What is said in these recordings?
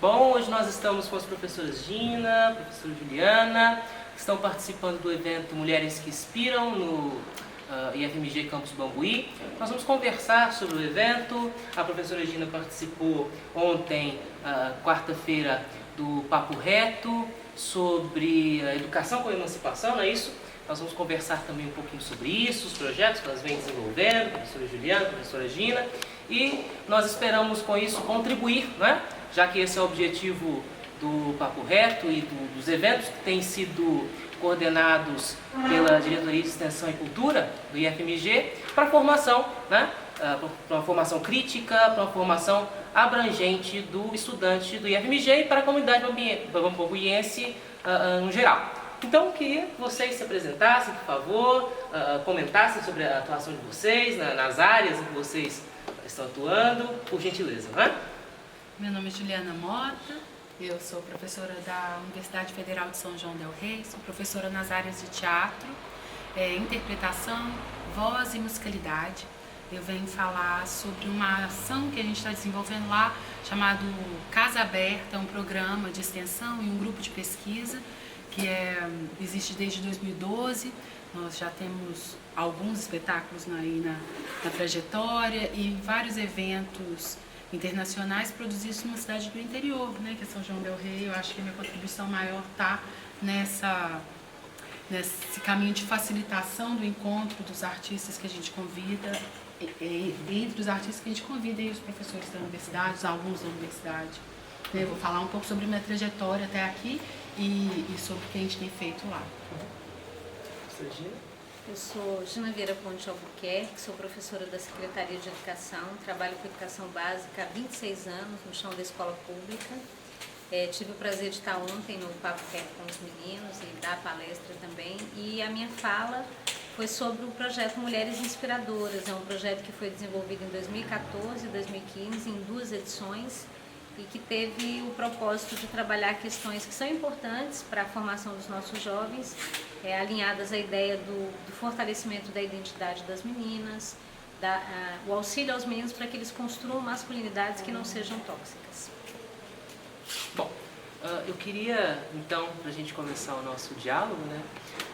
Bom, hoje nós estamos com as professoras Gina, professora Juliana, que estão participando do evento Mulheres que Inspiram no IFMG Campus Bambuí. Nós vamos conversar sobre o evento. A professora Gina participou ontem, quarta-feira, do Papo Reto sobre a educação com a emancipação, não é isso? Nós vamos conversar também um pouquinho sobre isso, os projetos que elas vêm desenvolvendo, a professora Juliana, a professora Gina, e nós esperamos com isso contribuir, não é? Já que esse é o objetivo do Papo Reto e dos eventos que têm sido coordenados pela Diretoria de Extensão e Cultura do IFMG, para a formação, né? Para uma formação crítica, para uma formação abrangente do estudante do IFMG e para a comunidade bambuiense no geral. Então, eu queria que vocês se apresentassem, por favor, comentassem sobre a atuação de vocês, nas áreas em que vocês estão atuando, por gentileza, né? Meu nome é Juliana Mota, eu sou professora da Universidade Federal de São João del Rei, sou professora nas áreas de teatro, interpretação, voz e musicalidade. Eu venho falar sobre uma ação que a gente está desenvolvendo lá, chamado Casa Aberta, é um programa de extensão e um grupo de pesquisa que existe desde 2012. Nós já temos alguns espetáculos aí na trajetória e vários eventos internacionais produzidos numa cidade do interior, né, que é São João del Rei. Eu acho que a minha contribuição maior está nesse caminho de facilitação do encontro dos artistas que a gente convida, entre os artistas que a gente convida e os professores da universidade, os alunos da universidade. Eu vou falar um pouco sobre minha trajetória até aqui e sobre o que a gente tem feito lá. Eu sou Gina Vieira Ponte Albuquerque, sou professora da Secretaria de Educação, trabalho com educação básica há 26 anos no chão da escola pública. Tive o prazer de estar ontem no Papo Reto com os meninos e dar palestra também. E a minha fala foi sobre o projeto Mulheres Inspiradoras. É um projeto que foi desenvolvido em 2014 e 2015, em 2 edições, e que teve o propósito de trabalhar questões que são importantes para a formação dos nossos jovens, alinhadas à ideia do fortalecimento da identidade das meninas, o auxílio aos meninos para que eles construam masculinidades que não sejam tóxicas. Bom, eu queria, então, para a gente começar o nosso diálogo, né,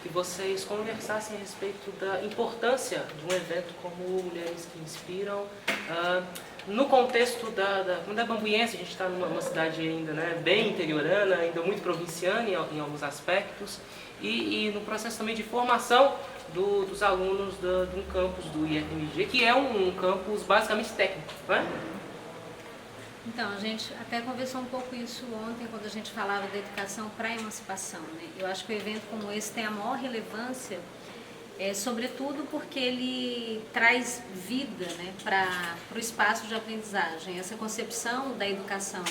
que vocês conversassem a respeito da importância de um evento como Mulheres que Inspiram, no contexto da comunidade bambuiense. A gente está numa cidade ainda, né, bem interiorana, ainda muito provinciana em alguns aspectos, e no processo também de formação dos alunos de um campus do IFMG, que é um campus basicamente técnico, não é? Então, a gente até conversou um pouco isso ontem, quando a gente falava da educação para a emancipação, né? Eu acho que um evento como esse tem a maior relevância, sobretudo porque ele traz vida, né, para o espaço de aprendizagem. Essa concepção da educação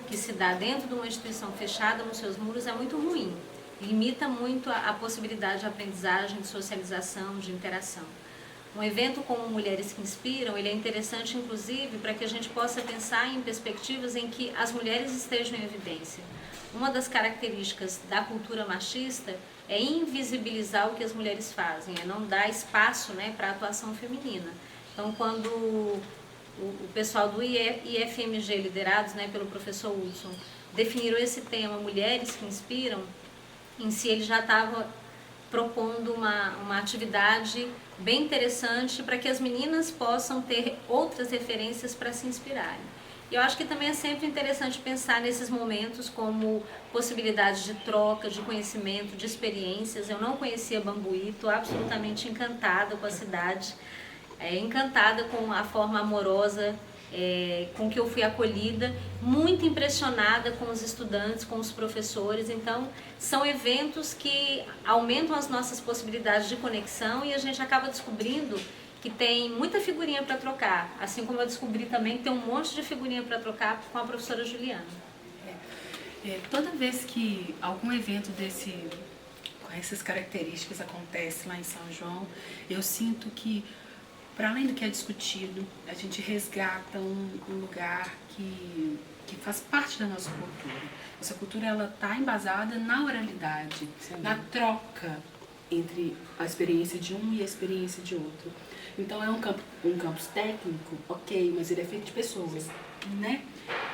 que se dá dentro de uma instituição fechada nos seus muros é muito ruim. Limita muito a possibilidade de aprendizagem, de socialização, de interação. Um evento como Mulheres que Inspiram, ele é interessante, inclusive, para que a gente possa pensar em perspectivas em que as mulheres estejam em evidência. Uma das características da cultura machista é invisibilizar o que as mulheres fazem, é não dar espaço, né, para a atuação feminina. Então, quando o pessoal do IFMG, liderados, né, pelo professor Hudson, definiram esse tema, Mulheres que Inspiram, em si ele já estava propondo uma atividade bem interessante para que as meninas possam ter outras referências para se inspirarem. E eu acho que também é sempre interessante pensar nesses momentos como possibilidades de troca, de conhecimento, de experiências. Eu não conhecia Bambuí, estou absolutamente encantada com a cidade, encantada com a forma amorosa com que eu fui acolhida, muito impressionada com os estudantes, com os professores. Então, são eventos que aumentam as nossas possibilidades de conexão e a gente acaba descobrindo que tem muita figurinha para trocar, assim como eu descobri também que tem um monte de figurinha para trocar com a professora Juliana. Toda vez que algum evento com essas características acontece lá em São João, eu sinto que, para além do que é discutido, a gente resgata um lugar que faz parte da nossa cultura. Nossa cultura está embasada na oralidade, na troca entre a experiência de um e a experiência de outro. Então é um campus técnico, ok, mas ele é feito de pessoas, né?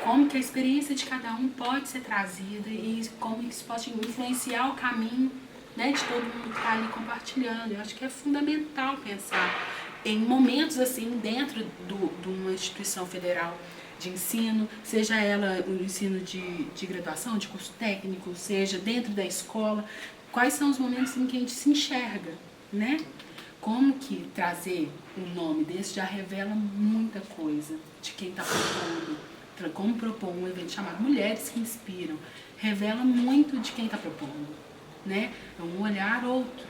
como que a experiência de cada um pode ser trazida e como isso pode influenciar o caminho, né, de todo mundo que está ali compartilhando. Eu acho que é fundamental pensar em momentos assim dentro de uma instituição federal de ensino, seja ela o ensino de graduação, de curso técnico, seja dentro da escola, quais são os momentos em que a gente se enxerga, né? Como que trazer um nome desse já revela muita coisa de quem está propondo. Como propor um evento chamado Mulheres que Inspiram, revela muito de quem está propondo, né? É um olhar outro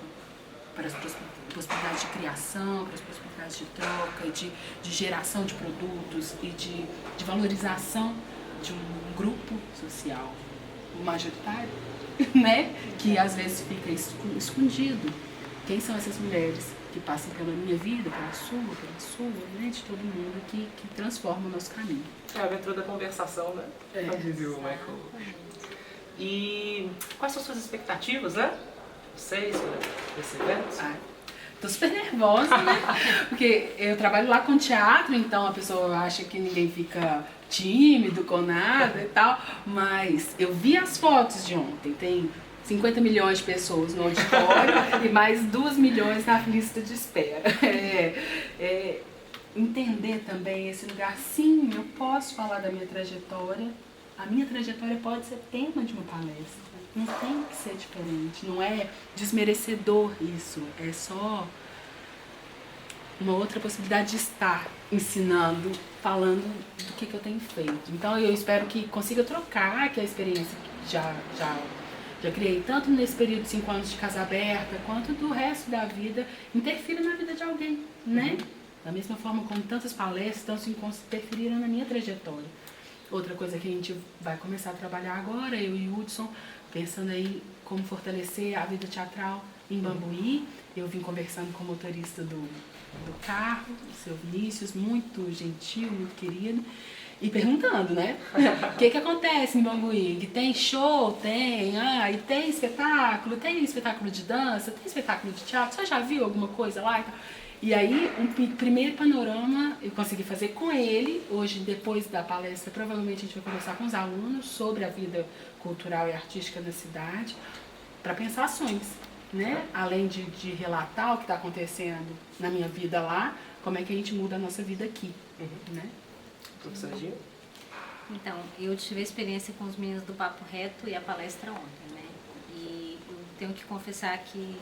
para as possibilidades de criação, para as possibilidades de troca, de geração de produtos e de valorização de um grupo social majoritário, né? Que às vezes fica escondido. Quem são essas mulheres que passam pela minha vida, pela sua, né? De todo mundo que transforma o nosso caminho. É a abertura da conversação, né? Como dizia o Michael. E quais são suas expectativas, né? Vocês, desse evento? Tô super nervosa, né? Porque eu trabalho lá com teatro, então a pessoa acha que ninguém fica tímido com nada e tal. Mas eu vi as fotos de ontem, tem 50 milhões de pessoas no auditório e mais 2 milhões na lista de espera. Entender também esse lugar. Sim, eu posso falar da minha trajetória. A minha trajetória pode ser tema de uma palestra. Não tem que ser diferente. Não é desmerecedor isso. É só uma outra possibilidade de estar ensinando, falando do que eu tenho feito. Então eu espero que consiga trocar, que a experiência que já criei, tanto nesse período de 5 anos de casa aberta, quanto do resto da vida, interfira na vida de alguém, né? Da mesma forma como tantas palestras, tantos encontros interferiram na minha trajetória. Outra coisa que a gente vai começar a trabalhar agora, eu e o Hudson, pensando aí como fortalecer a vida teatral em Bambuí. Eu vim conversando com o motorista do carro, o seu Vinícius, muito gentil, muito querido, e perguntando, né? O que acontece em Bambuí? Que tem show? Tem. E tem espetáculo? Tem espetáculo de dança? Tem espetáculo de teatro? Você já viu alguma coisa lá? E aí, um primeiro panorama eu consegui fazer com ele. Hoje, depois da palestra, provavelmente a gente vai conversar com os alunos sobre a vida cultural e artística na cidade, para pensar ações, né? Além de relatar o que está acontecendo na minha vida lá, como é que a gente muda a nossa vida aqui, né? Professora Gina? Então, eu tive a experiência com os meninos do Papo Reto e a palestra ontem, né? E eu tenho que confessar que,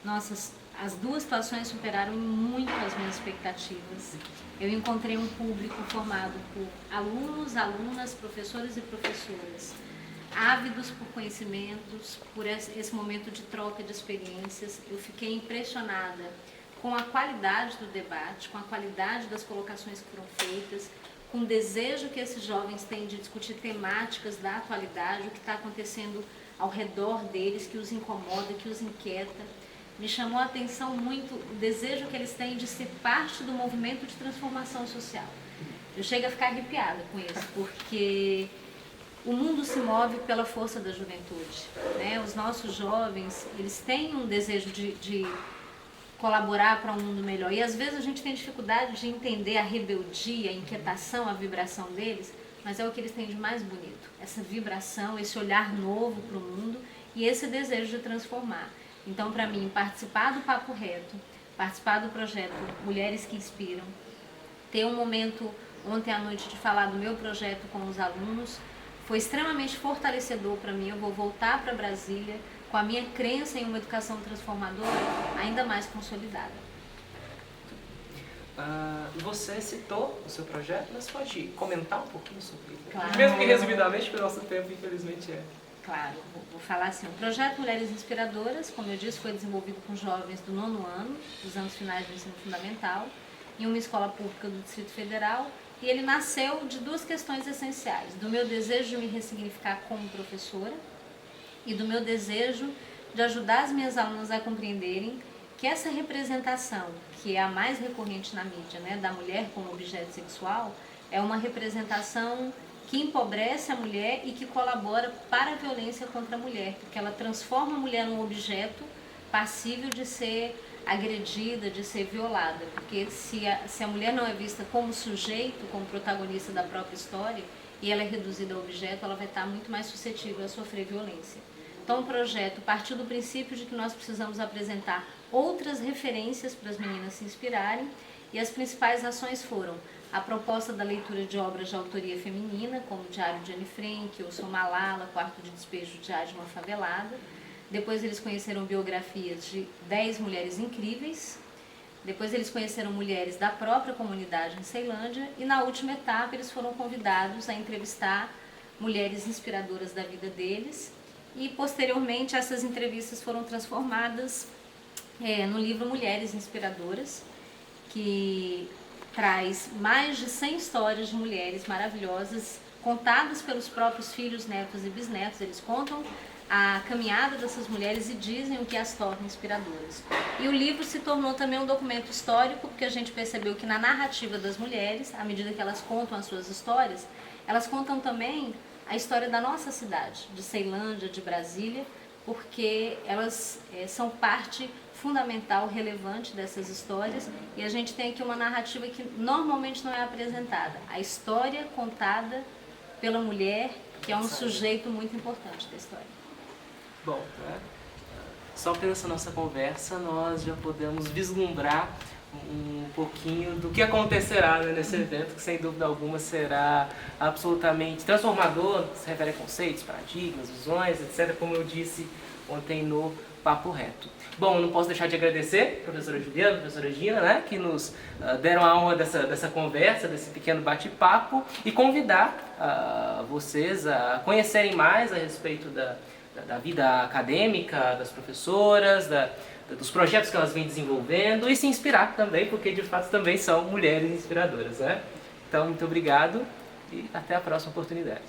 nossa, as duas situações superaram muito as minhas expectativas. Eu encontrei um público formado por alunos, alunas, professores e professoras, ávidos por conhecimentos, por esse momento de troca de experiências. Eu fiquei impressionada com a qualidade do debate, com a qualidade das colocações que foram feitas, com o desejo que esses jovens têm de discutir temáticas da atualidade, o que está acontecendo ao redor deles, que os incomoda, que os inquieta. Me chamou a atenção muito o desejo que eles têm de ser parte do movimento de transformação social. Eu chego a ficar arrepiada com isso, porque o mundo se move pela força da juventude, né? Os nossos jovens, eles têm um desejo de colaborar para um mundo melhor. E às vezes a gente tem dificuldade de entender a rebeldia, a inquietação, a vibração deles, mas é o que eles têm de mais bonito. Essa vibração, esse olhar novo para o mundo e esse desejo de transformar. Então, para mim, participar do Papo Reto, participar do projeto Mulheres que Inspiram, ter um momento ontem à noite de falar do meu projeto com os alunos, foi extremamente fortalecedor para mim. Eu vou voltar para Brasília com a minha crença em uma educação transformadora ainda mais consolidada. Você citou o seu projeto, mas pode comentar um pouquinho sobre ele? Claro. Mesmo que resumidamente, porque o nosso tempo, infelizmente, é. Claro, vou falar assim, o projeto Mulheres Inspiradoras, como eu disse, foi desenvolvido com jovens do 9º ano, dos anos finais do ensino fundamental, em uma escola pública do Distrito Federal, e ele nasceu de duas questões essenciais, do meu desejo de me ressignificar como professora e do meu desejo de ajudar as minhas alunas a compreenderem que essa representação, que é a mais recorrente na mídia, né, da mulher como objeto sexual, é uma representação que empobrece a mulher e que colabora para a violência contra a mulher, porque ela transforma a mulher num objeto passível de ser agredida, de ser violada, porque se a mulher não é vista como sujeito, como protagonista da própria história, e ela é reduzida a objeto, ela vai estar muito mais suscetível a sofrer violência. Então o projeto partiu do princípio de que nós precisamos apresentar outras referências para as meninas se inspirarem, e as principais ações foram a proposta da leitura de obras de autoria feminina, como Diário de Anne Frank, Eu Sou Malala, Quarto de Despejo, Diário de uma Favelada. Depois eles conheceram biografias de 10 mulheres incríveis. Depois eles conheceram mulheres da própria comunidade em Ceilândia. E na última etapa eles foram convidados a entrevistar mulheres inspiradoras da vida deles. E posteriormente essas entrevistas foram transformadas no livro Mulheres Inspiradoras, que traz mais de 100 histórias de mulheres maravilhosas, contadas pelos próprios filhos, netos e bisnetos. Eles contam a caminhada dessas mulheres e dizem o que as torna inspiradoras. E o livro se tornou também um documento histórico, porque a gente percebeu que na narrativa das mulheres, à medida que elas contam as suas histórias, elas contam também a história da nossa cidade, de Ceilândia, de Brasília, porque elas são parte fundamental, relevante dessas histórias, e a gente tem aqui uma narrativa que normalmente não é apresentada. A história contada pela mulher, que é um sujeito muito importante da história. Bom, só pela essa nossa conversa nós já podemos vislumbrar um pouquinho do que acontecerá, né, nesse evento, que sem dúvida alguma será absolutamente transformador, se refere a conceitos, paradigmas, visões, etc., como eu disse ontem no Papo Reto. Bom, não posso deixar de agradecer a professora Juliana, a professora Gina, né, que nos deram a honra dessa conversa, desse pequeno bate-papo, e convidar vocês a conhecerem mais a respeito da vida acadêmica das professoras, dos projetos que elas vêm desenvolvendo, e se inspirar também, porque de fato também são mulheres inspiradoras, né? Então, muito obrigado e até a próxima oportunidade.